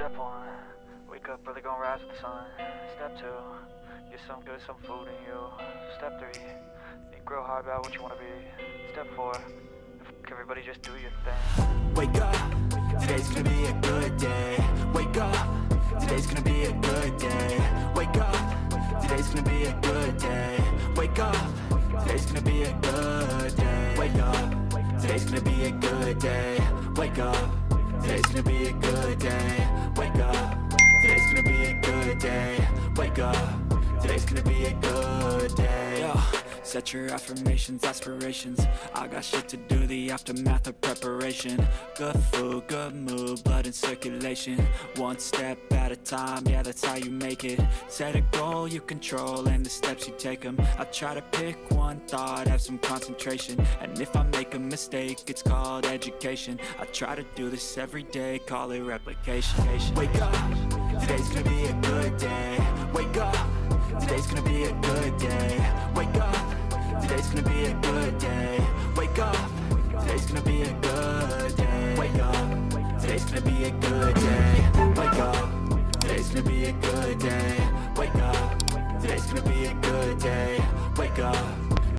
Step 1, wake up early, gonna rise with the sun. Step 2, get some good, some food in you. Step 3, think real hard about what you wanna be. Step 4, everybody just do your thing. Wake up, today's gonna be a good day. Wake up, today's gonna be a good day. Wake up, today's gonna be a good day. Wake up, today's gonna be a good day. Wake up, today's gonna be a good day. Wake up, today's gonna be a good day. Wake up, today's gonna be a good day. Wake up, today's gonna be a good day. Yo, set your affirmations, aspirations. I got shit to do, the aftermath of preparation. Good food, good mood, blood in circulation. One step at a time, yeah, that's how you make it. Set a goal you control and the steps you take them. I try to pick one thought, have some concentration. And if I make a mistake, it's called education. I try to do this every day, call it replication. Wake up, today's gonna be a good day. Wake up, today's gonna be a good day. Wake up, today's gonna be a good day. Wake up, today's gonna be a good day. Wake up, today's gonna be a good day. Wake up, today's gonna be a good day. Wake up, today's gonna be a good day. Wake up.